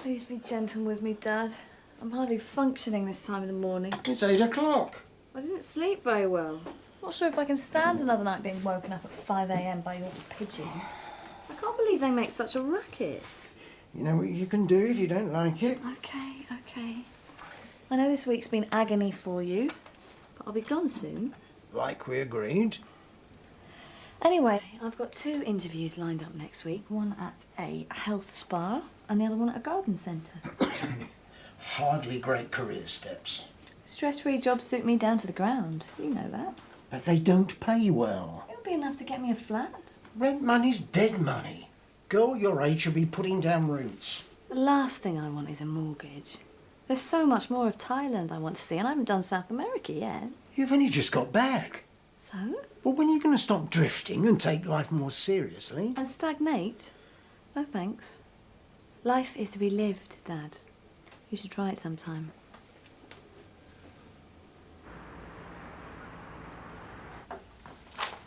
Please be gentle with me, Dad. I'm hardly functioning this time of the morning. It's 8 o'clock. I didn't sleep very well. Not sure if I can stand another night being woken up at 5 a.m. by your pigeons. I can't believe they make such a racket. You know what you can do if you don't like it? Okay. I know this week's been agony for you, but I'll be gone soon. Like we agreed. Anyway, I've got 2 interviews lined up next week. One at a health spa and the other one at a garden centre. Hardly great career steps. Stress-free jobs suit me down to the ground. You know that. But they don't pay well. It'll be enough to get me a flat. Rent money's dead money. Girl your age should be putting down roots. The last thing I want is a mortgage. There's so much more of Thailand I want to see, and I haven't done South America yet. You've only just got back. So? Well, when are you going to stop drifting and take life more seriously? And stagnate? No thanks. Life is to be lived, Dad. You should try it sometime.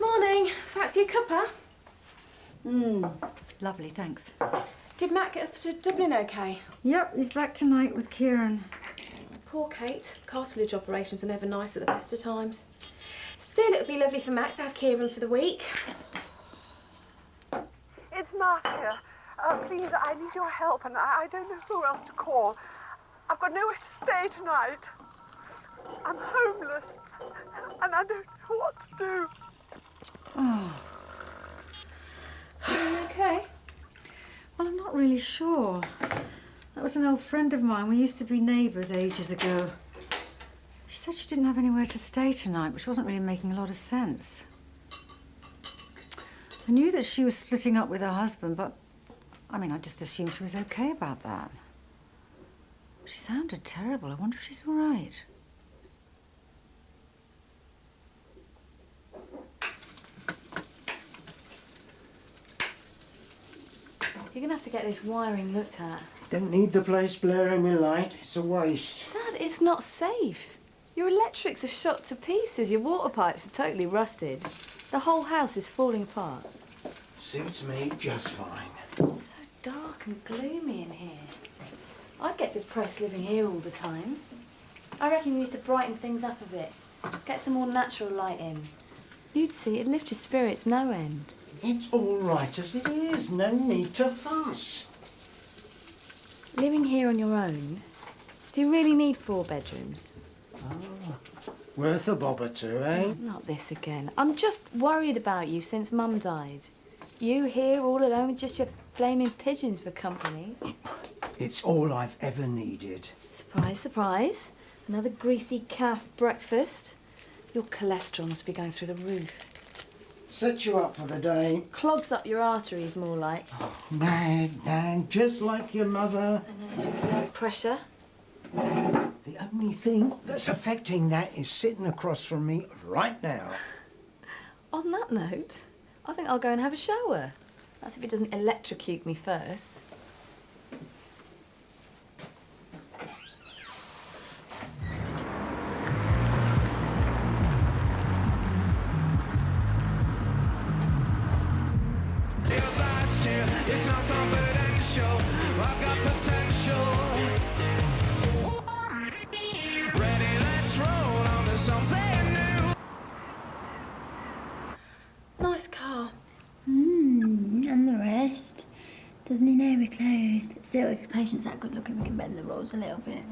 Morning. Fancy a cuppa? Lovely, thanks. Did Matt get to Dublin okay? Yep, he's back tonight with Kieran. Poor Kate. Cartilage operations are never nice at the best of times. Still, it would be lovely for Matt to have Kieran for the week. It's Marcia. Please, I need your help, and I don't know who else to call. I've got nowhere to stay tonight. I'm homeless, and I don't know what to do. Okay. Well, I'm not really sure. That was an old friend of mine. We used to be neighbours ages ago. She said she didn't have anywhere to stay tonight, which wasn't really making a lot of sense. I knew that she was splitting up with her husband, but, I mean, I just assumed she was okay about that. She sounded terrible. I wonder if she's all right. You're gonna have to get this wiring looked at. Don't need the place blaring with light. It's a waste. Dad, it's not safe. Your electrics are shot to pieces. Your water pipes are totally rusted. The whole house is falling apart. Suits me just fine. It's so dark and gloomy in here. I get depressed living here all the time. I reckon you need to brighten things up a bit. Get some more natural light in. You'd see it'd lift your spirits no end. It's all right as it is. No need to fuss. Living here on your own, do you really need 4 bedrooms? Worth a bob or two, eh? Not this again. I'm just worried about you since Mum died. You here all alone with just your flaming pigeons for company. It's all I've ever needed. Surprise, surprise. Another greasy calf breakfast. Your cholesterol must be going through the roof. Set you up for the day. Clogs up your arteries, more like. Oh, nag, just like your mother. And there's your blood pressure. The only thing that's affecting that is sitting across from me right now. On that note, I think I'll go and have a shower. That's if it doesn't electrocute me first. It's not confidential. I've got potential. Ready, let's roll on to something new. Nice car. And the rest. Doesn't he know we're closed? Still, if your patient's that good looking, we can bend the rules a little bit.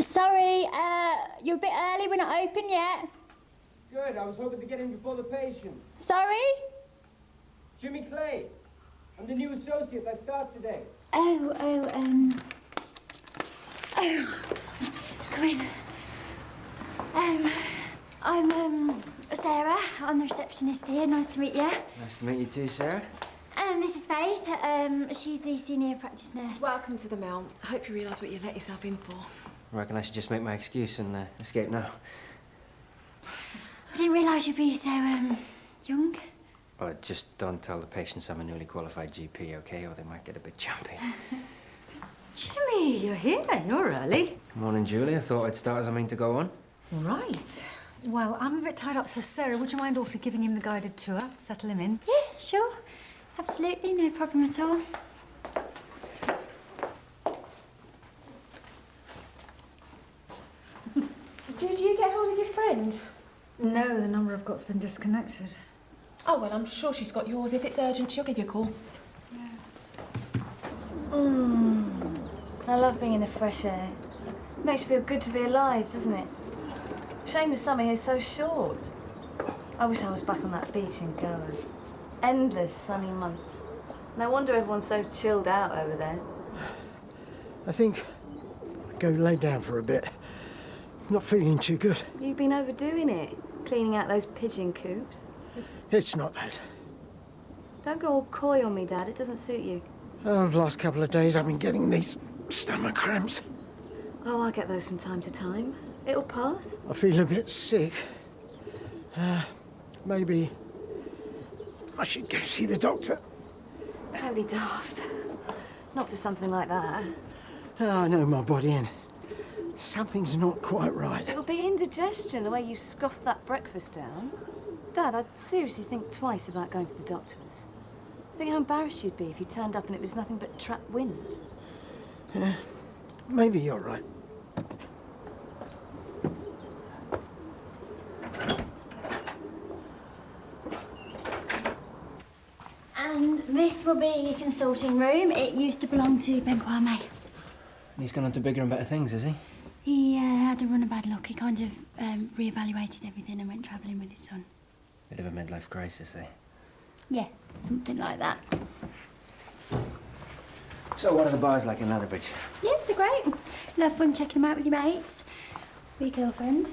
Sorry, you're a bit early. We're not open yet. Good, I was hoping to get in before the patient. Sorry? Jimmy Clay. I'm the new associate. I start today. Oh, come in. I'm Sarah. I'm the receptionist here. Nice to meet you. Nice to meet you too, Sarah. And this is Faith. She's the senior practice nurse. Welcome to the mill. I hope you realise what you let yourself in for. I reckon I should just make my excuse and escape now. I didn't realise you'd be so, young. Oh, just don't tell the patients I'm a newly qualified GP, OK? Or they might get a bit jumpy. Jimmy, you're here. You're early. Morning, Julie. I thought I'd start as I mean to go on. All right. Well, I'm a bit tied up, so Sarah, would you mind awfully giving him the guided tour? Settle him in. Yeah, sure. Absolutely, no problem at all. Did you get hold of your friend? No, the number I've got's been disconnected. Oh, well, I'm sure she's got yours. If it's urgent, she'll give you a call. I love being in the fresh air. Makes you feel good to be alive, doesn't it? Shame the summer here's so short. I wish I was back on that beach in Goa. Endless sunny months. No wonder everyone's so chilled out over there. I think I'll go lay down for a bit. Not feeling too good. You've been overdoing it, cleaning out those pigeon coops. It's not that. Don't go all coy on me, Dad. It doesn't suit you. Oh, the last couple of days I've been getting these stomach cramps. Oh, I get those from time to time. It'll pass. I feel a bit sick. Maybe I should go see the doctor. Don't be daft. Not for something like that. Oh, I know my body and something's not quite right. It'll be indigestion, the way you scoffed that breakfast down. Dad, I'd seriously think twice about going to the doctors. Think how embarrassed you'd be if you turned up and it was nothing but trapped wind. Maybe you're right. And this will be your consulting room. It used to belong to Ben Kwame. He's gone on to bigger and better things, is he? He had a run of bad luck. He kind of re-evaluated everything and went travelling with his son. Bit of a midlife crisis, eh? Yeah, something like that. So what are the bars like in Leatherbridge? Yeah, they're great. You'll have fun checking them out with your mates. With your girlfriend.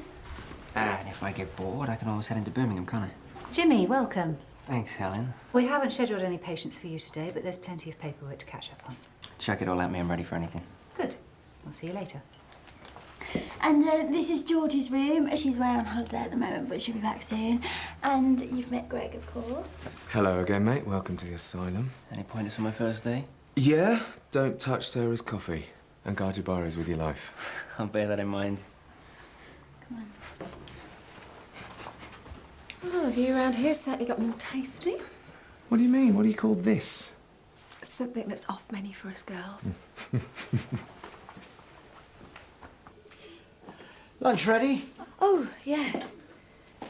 And if I get bored, I can always head into Birmingham, can't I? Jimmy, welcome. Thanks, Helen. We haven't scheduled any patients for you today, but there's plenty of paperwork to catch up on. Check it all out, me. I'm ready for anything. Good. I'll see you later. And this is Georgie's room. She's away on holiday at the moment, but she'll be back soon. And you've met Greg, of course. Hello again, mate. Welcome to the asylum. Any pointers for my first day? Yeah, don't touch Sarah's coffee. And guard your borrows with your life. I'll bear that in mind. Come on. Oh, the view around here certainly got more tasty. What do you mean? What do you call this? Something that's off menu for us girls. Lunch ready? Oh, yeah.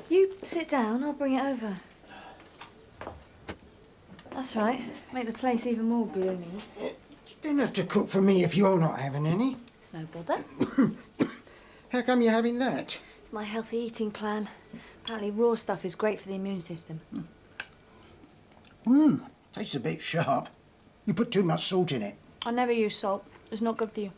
You sit down, I'll bring it over. That's right. Make the place even more gloomy. You didn't have to cook for me if you're not having any. It's no bother. How come you're having that? It's my healthy eating plan. Apparently raw stuff is great for the immune system. Tastes a bit sharp. You put too much salt in it. I never use salt. It's not good for you.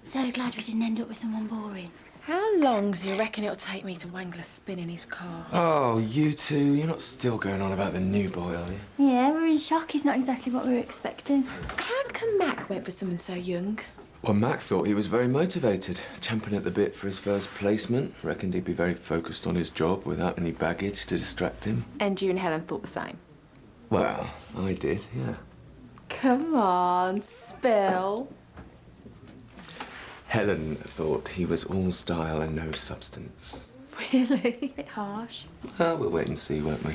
So glad we didn't end up with someone boring. How long do you reckon it'll take me to wangle a spin in his car? Oh, you two. You're not still going on about the new boy, are you? Yeah, we're in shock. He's not exactly what we were expecting. How come Mac went for someone so young? Well, Mac thought he was very motivated, champing at the bit for his first placement. Reckoned he'd be very focused on his job without any baggage to distract him. And you and Helen thought the same? Well, I did, yeah. Come on, spill. Helen thought he was all style and no substance. Really? It's a bit harsh. Well, we'll wait and see, won't we?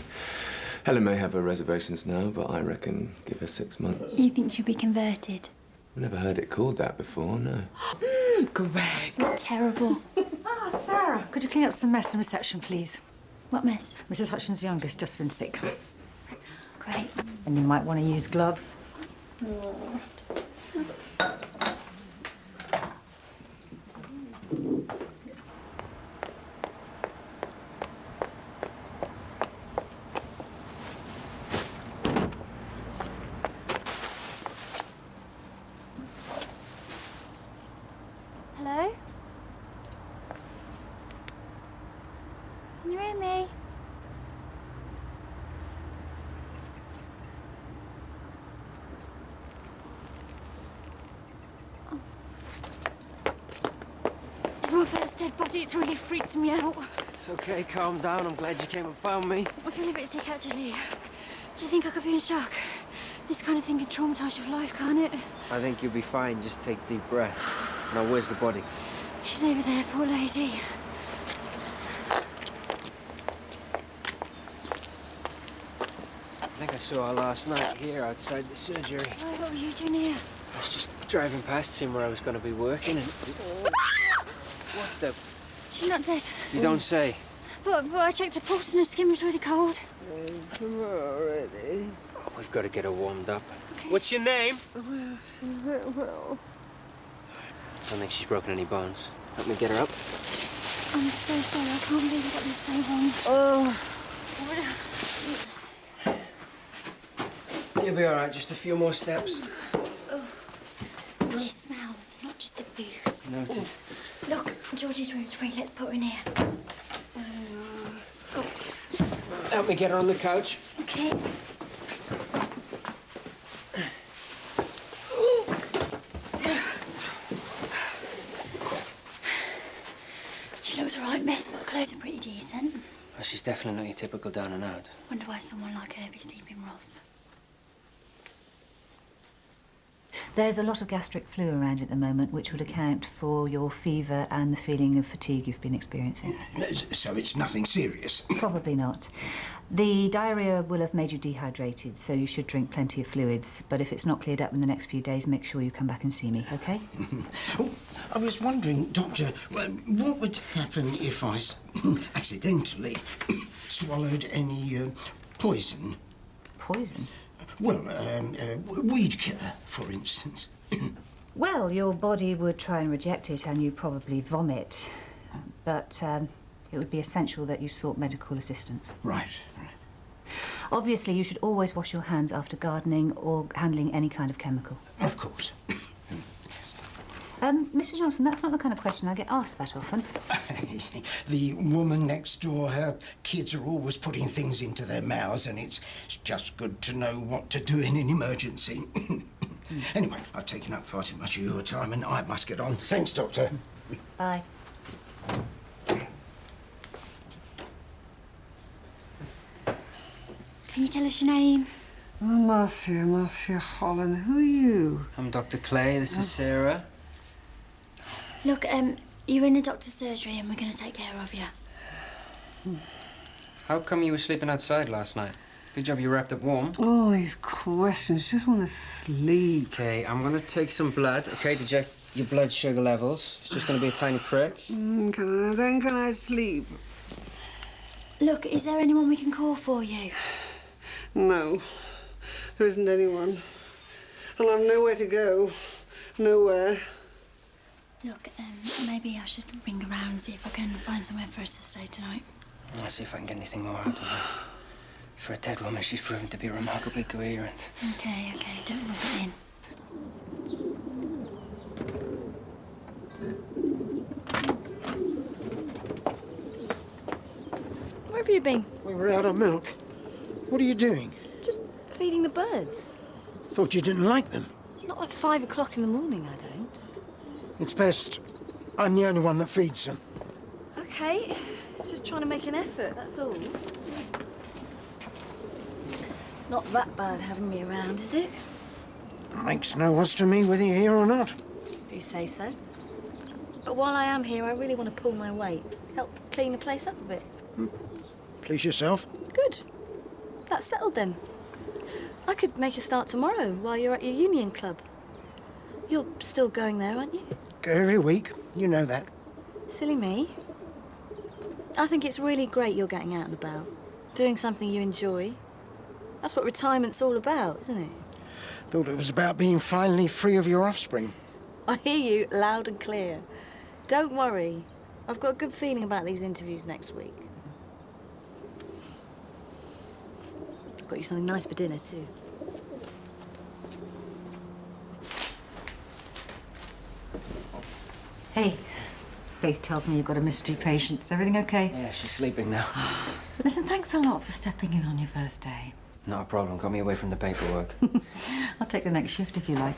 Helen may have her reservations now, but I reckon give her 6 months. You think she'll be converted? I've never heard it called that before, no. Greg. Terrible. Ah, Sarah, could you clean up some mess in reception, please? What mess? Mrs. Hutchins' youngest just been sick. Great. And you might want to use gloves. Hello? Can you hear me? It's my first dead body. It's really freaked me out. It's okay, calm down. I'm glad you came and found me. I feel a bit sick, actually. Do you think I could be in shock? This kind of thing can traumatise you for life, can't it? I think you'll be fine. Just take deep breaths. Now, where's the body? She's over there, poor lady. I think I saw her last night here outside the surgery. Oh, what were you doing here? I was just driving past, seeing where I was going to be working, and... What the... She's not dead. You don't say. But I checked her pulse and her skin was really cold. Come already. Oh, we've got to get her warmed up. What's your name? Well. I don't think she's broken any bones. Help me get her up. I'm so sorry. I can't believe I got this so wrong. Oh. You'll be all right. Just a few more steps. She smells, not just abuse. Noted. Look, Georgie's room's free. Let's put her in here. Help me get her on the couch. Okay. She looks all right, miss, but her clothes are pretty decent. Well, she's definitely not your typical down and out. Wonder why someone like her be sleeping rough. There's a lot of gastric flu around at the moment, which would account for your fever and the feeling of fatigue you've been experiencing. So it's nothing serious? Probably not. The diarrhea will have made you dehydrated, so you should drink plenty of fluids. But if it's not cleared up in the next few days, make sure you come back and see me, OK? Oh, I was wondering, Doctor, what would happen if I accidentally swallowed any poison? Poison? Well, weed killer, for instance. Well, your body would try and reject it and you'd probably vomit. But it would be essential that you sought medical assistance. Right. Obviously, you should always wash your hands after gardening or handling any kind of chemical. Of course. Mr. Johnson, that's not the kind of question I get asked that often. The woman next door, her kids are always putting things into their mouths, and it's just good to know what to do in an emergency. Anyway, I've taken up far too much of your time, and I must get on. Thanks, Doctor. Bye. Can you tell us your name? Oh, Marcia Holland. Who are you? I'm Dr. Clay. This is Sarah. Look, you're in the doctor's surgery and we're going to take care of you. How come you were sleeping outside last night? Good job you wrapped up warm. All these questions. Just want to sleep. Okay, I'm going to take some blood, okay, to check your blood sugar levels. It's just going to be a tiny prick. Can I sleep? Look, is there anyone we can call for you? No, there isn't anyone. And I've nowhere to go. Nowhere. Look, maybe I should ring around and see if I can find somewhere for us to stay tonight. I'll see if I can get anything more out of her. For a dead woman, she's proven to be remarkably coherent. Okay, don't rub it in. Where have you been? We were out of milk. What are you doing? Just feeding the birds. Thought you didn't like them. Not at 5 o'clock in the morning, I don't. It's best. I'm the only one that feeds them. Okay, just trying to make an effort, that's all. It's not that bad having me around, is it? Makes no odds to me whether you're here or not. If you say so. But while I am here, I really want to pull my weight. Help clean the place up a bit. Please yourself. Good. That's settled then. I could make a start tomorrow while you're at your union club. You're still going there, aren't you? Go every week. You know that. Silly me. I think it's really great you're getting out and about. Doing something you enjoy. That's what retirement's all about, isn't it? Thought it was about being finally free of your offspring. I hear you loud and clear. Don't worry. I've got a good feeling about these interviews next week. I've got you something nice for dinner, too. Hey, Faith tells me you've got a mystery patient. Is everything okay? Yeah, she's sleeping now. Listen, thanks a lot for stepping in on your first day. Not a problem. Got me away from the paperwork. I'll take the next shift if you like.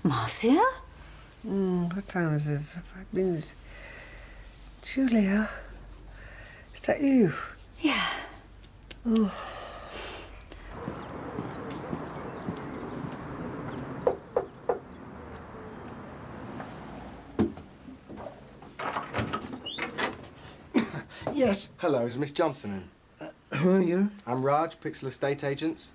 Marcia? What time is it? 5 minutes. Julia, is that you? Yeah. Oh. Yes. Hello, is Miss Johnson in? Who are you? I'm Raj, Pixel Estate Agents.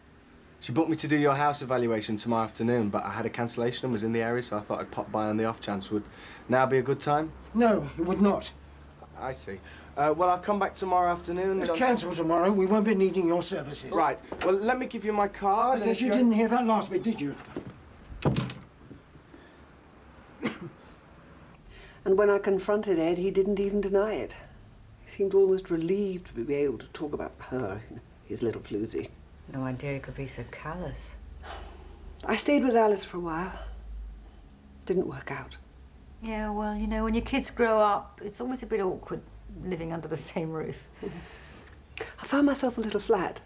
She booked me to do your house evaluation tomorrow afternoon, but I had a cancellation and was in the area, so I thought I'd pop by on the off chance. Would now be a good time? No, it would not. I see. Well, I'll come back tomorrow afternoon. Cancel tomorrow. We won't be needing your services. Right. Well, let me give you my card. I guess you didn't hear that last bit, did you? And when I confronted Ed, he didn't even deny it. He seemed almost relieved to be able to talk about her, his little floozy. No idea he could be so callous. I stayed with Alice for a while. Didn't work out. Yeah, well, you know, when your kids grow up, it's always a bit awkward living under the same roof. I found myself a little flat.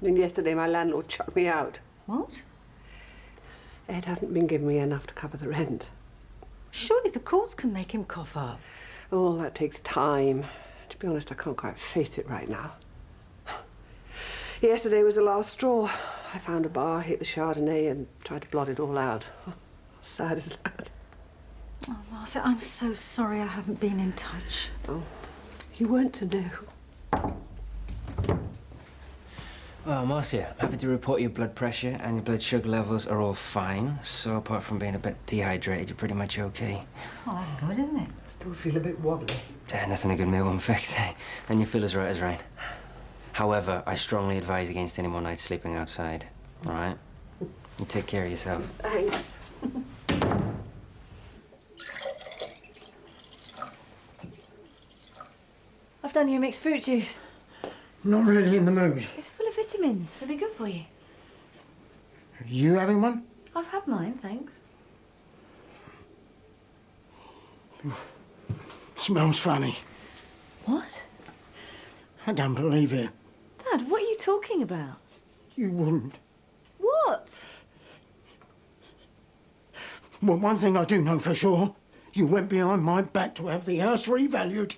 And yesterday my landlord chucked me out. What? Ed hasn't been giving me enough to cover the rent. Surely the courts can make him cough up. Oh, that takes time. To be honest, I can't quite face it right now. Yesterday was the last straw. I found a bar, hit the Chardonnay, and tried to blot it all out. Sad as that. Oh, Martha, I'm so sorry I haven't been in touch. Oh, you weren't to know. Well, Marcia, I'm happy to report your blood pressure and your blood sugar levels are all fine. So apart from being a bit dehydrated, you're pretty much okay. Oh, that's good, isn't it? Still feel a bit wobbly. Yeah, nothing a good meal won't fix. And you feel as right as rain. However, I strongly advise against any more nights sleeping outside. All right? You take care of yourself. Thanks. I've done you a mixed fruit juice. Not really in the mood. It's full of vitamins. It'll be good for you. Are you having one? I've had mine, thanks. Smells funny. What? I don't believe it. Dad, what are you talking about? You wouldn't. What? Well, one thing I do know for sure. You went behind my back to have the house revalued.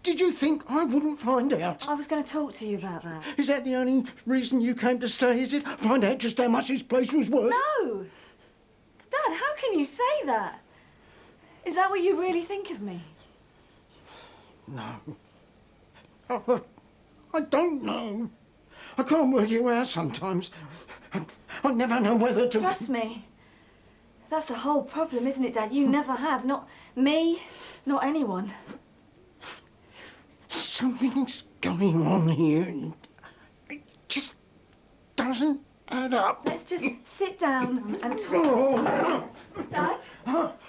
Did you think I wouldn't find out? I was going to talk to you about that. Is that the only reason you came to stay, is it? Find out just how much this place was worth? No! Dad, how can you say that? Is that what you really think of me? No. I don't know. I can't work you out sometimes. I never know whether to... Trust me. That's the whole problem, isn't it, Dad? You never have. Not me, not anyone. Something's going on here and it just doesn't add up. Let's just sit down and talk. Dad?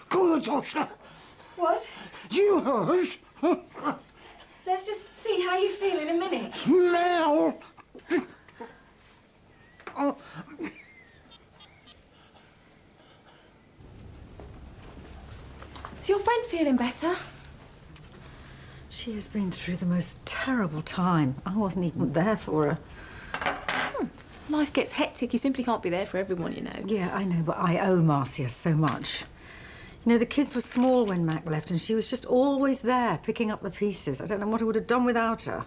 Call the doctor. What? You hush. Let's just see how you feel in a minute. Now. Oh. Is your friend feeling better? She has been through the most terrible time. I wasn't even there for her. Life gets hectic. You simply can't be there for everyone, you know. Yeah, I know, but I owe Marcia so much. You know, the kids were small when Mac left, and she was just always there, picking up the pieces. I don't know what I would have done without her.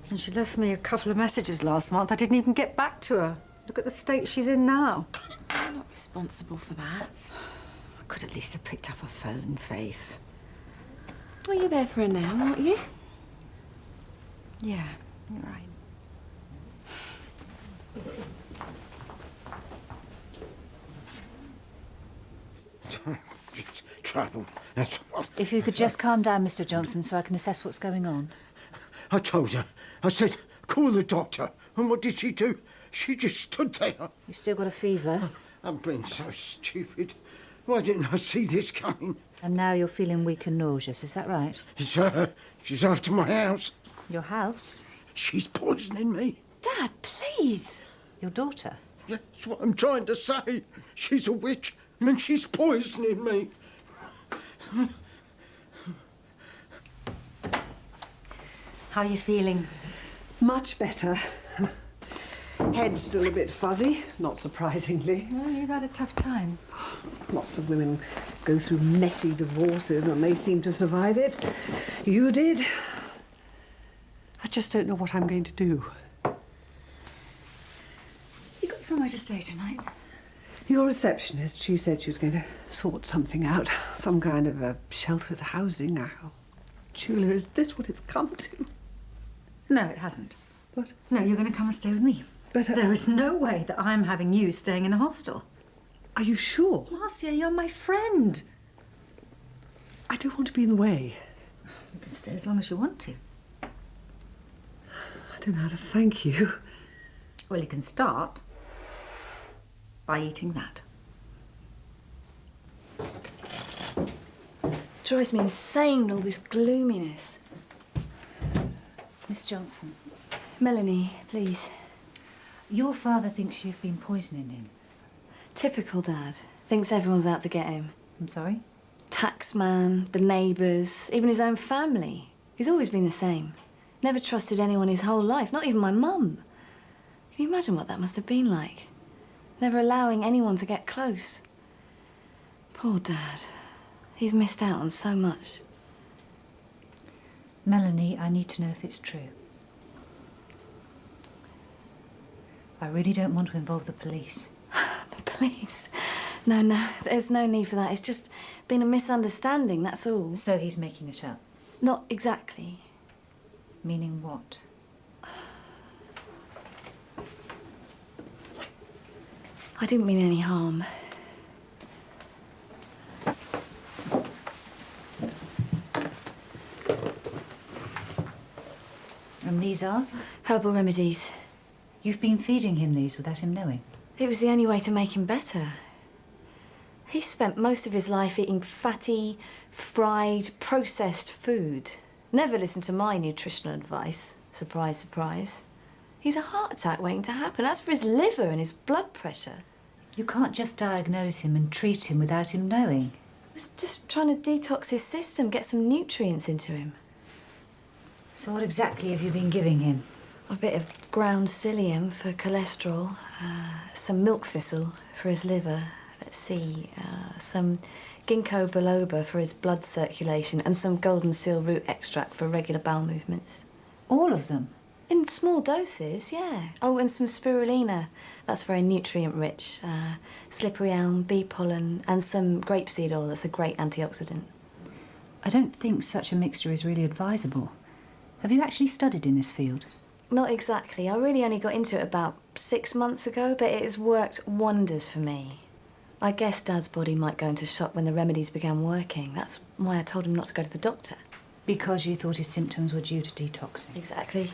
And she left me a couple of messages last month. I didn't even get back to her. Look at the state she's in now. I'm not responsible for that. I could at least have picked up a phone, Faith. Well, you're there for her now, aren't you? Yeah, you're right. Trouble. That's what... If you could just calm down, Mr. Johnson, so I can assess what's going on. I told her. I said, call the doctor. And what did she do? She just stood there. You've still got a fever. I've been so stupid. Why didn't I see this coming? And now you're feeling weak and nauseous, is that right? It's her. She's after my house. Your house? She's poisoning me. Dad, please. Your daughter? That's what I'm trying to say. She's a witch and she's poisoning me. How are you feeling? Much better. Head's still a bit fuzzy, not surprisingly. Well, you've had a tough time. Lots of women go through messy divorces and they seem to survive it. You did. I just don't know what I'm going to do. You got somewhere to stay tonight? Your receptionist, she said she was going to sort something out. Some kind of a sheltered housing. Julia, is this what it's come to? No, it hasn't. But... No, you're going to come and stay with me. But... There is no way that I'm having you staying in a hostel. Are you sure? Marcia, you're my friend. I don't want to be in the way. You can stay as long as you want to. I don't know how to thank you. Well, you can start by eating that. Drives me insane, all this gloominess. Miss Johnson. Melanie, please. Your father thinks you've been poisoning him. Typical Dad. Thinks everyone's out to get him. I'm sorry? Taxman, the neighbours, even his own family. He's always been the same. Never trusted anyone his whole life, not even my mum. Can you imagine what that must have been like? Never allowing anyone to get close. Poor Dad. He's missed out on so much. Melanie, I need to know if it's true. I really don't want to involve the police. The police? No, there's no need for that. It's just been a misunderstanding, that's all. So he's making it up? Not exactly. Meaning what? I didn't mean any harm. And these are? Herbal remedies. You've been feeding him these without him knowing? It was the only way to make him better. He spent most of his life eating fatty, fried, processed food. Never listened to my nutritional advice. Surprise, surprise. He's a heart attack waiting to happen. That's for his liver and his blood pressure. You can't just diagnose him and treat him without him knowing. I was just trying to detox his system, get some nutrients into him. So what exactly have you been giving him? A bit of ground psyllium for cholesterol, some milk thistle for his liver, let's see, some ginkgo biloba for his blood circulation, and some golden seal root extract for regular bowel movements. All of them? In small doses, yeah. Oh, and some spirulina. That's very nutrient-rich. Slippery elm, bee pollen, and some grapeseed oil. That's a great antioxidant. I don't think such a mixture is really advisable. Have you actually studied in this field? Not exactly. I really only got into it about 6 months ago, but it has worked wonders for me. I guess Dad's body might go into shock when the remedies began working. That's why I told him not to go to the doctor. Because you thought his symptoms were due to detoxing? Exactly.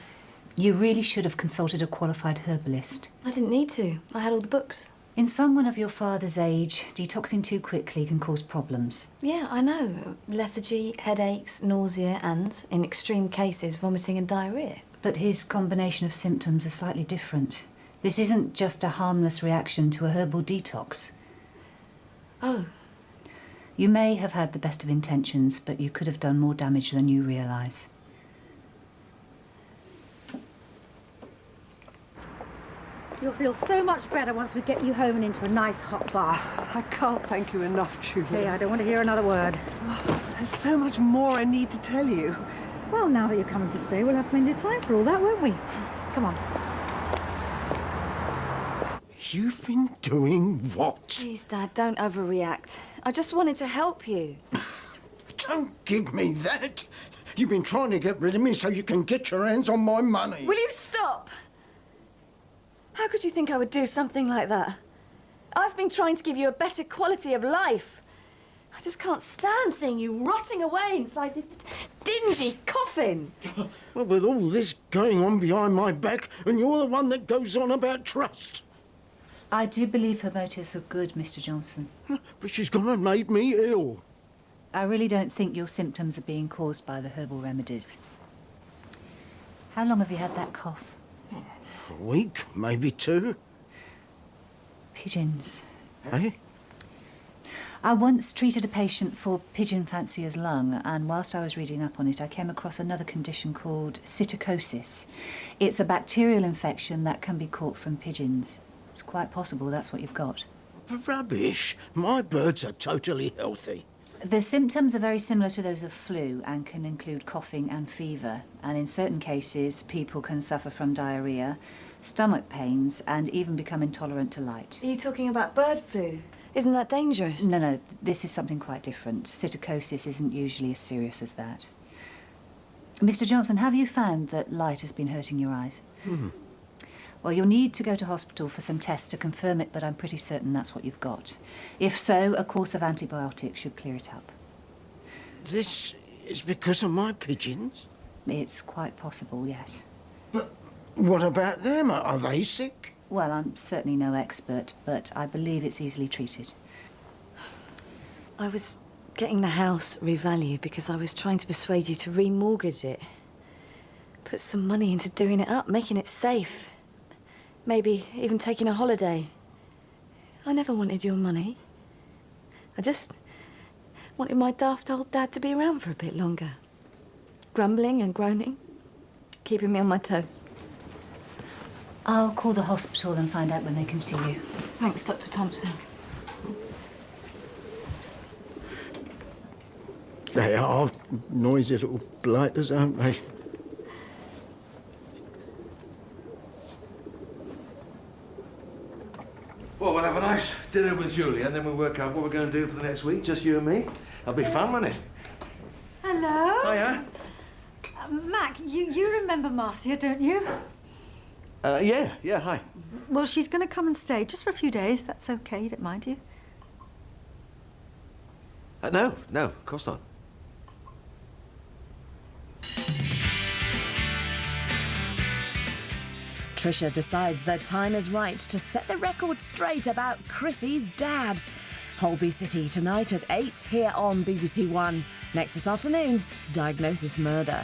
You really should have consulted a qualified herbalist. I didn't need to. I had all the books. In someone of your father's age, detoxing too quickly can cause problems. Yeah, I know. Lethargy, headaches, nausea, and, in extreme cases, vomiting and diarrhea. But his combination of symptoms are slightly different. This isn't just a harmless reaction to a herbal detox. Oh. You may have had the best of intentions, but you could have done more damage than you realise. You'll feel so much better once we get you home and into a nice hot bath. I can't thank you enough, Julia. Hey, I don't want to hear another word. There's so much more I need to tell you. Well, now that you're coming to stay, we'll have plenty of time for all that, won't we? Come on. You've been doing what? Please, Dad, don't overreact. I just wanted to help you. Don't give me that. You've been trying to get rid of me so you can get your hands on my money. Will you stop? How could you think I would do something like that? I've been trying to give you a better quality of life. I just can't stand seeing you rotting away inside this dingy coffin. Well, with all this going on behind my back, and you're the one that goes on about trust. I do believe her motives are good, Mr. Johnson. But she's gone and made me ill. I really don't think your symptoms are being caused by the herbal remedies. How long have you had that cough? A week, maybe 2. Pigeons. Eh? I once treated a patient for pigeon fancier's lung, and whilst I was reading up on it, I came across another condition called psittacosis. It's a bacterial infection that can be caught from pigeons. It's quite possible that's what you've got. Rubbish. My birds are totally healthy. The symptoms are very similar to those of flu and can include coughing and fever. And in certain cases, people can suffer from diarrhea, stomach pains, and even become intolerant to light. Are you talking about bird flu? Isn't that dangerous? No, this is something quite different. Psittacosis isn't usually as serious as that. Mr. Johnson, have you found that light has been hurting your eyes? Well, you'll need to go to hospital for some tests to confirm it, but I'm pretty certain that's what you've got. If so, a course of antibiotics should clear it up. This is because of my pigeons? It's quite possible, yes. But what about them? Are they sick? Well, I'm certainly no expert, but I believe it's easily treated. I was getting the house revalued because I was trying to persuade you to remortgage it. Put some money into doing it up, making it safe. Maybe even taking a holiday. I never wanted your money. I just wanted my daft old dad to be around for a bit longer. Grumbling and groaning, keeping me on my toes. I'll call the hospital and find out when they can see you. Thanks, Dr. Thompson. They are noisy little blighters, aren't they? Well, we'll have a nice dinner with Julia and then we'll work out what we're going to do for the next week, just you and me. It'll be fun, won't it? Hello. Hiya. Mac, you remember Marcia, don't you? Yeah, hi. Well, she's going to come and stay just for a few days. That's okay. You don't mind, do you? No, of course not. Trisha decides the time is right to set the record straight about Chrissy's dad. Holby City tonight at 8 here on BBC1. Next this afternoon, Diagnosis Murder.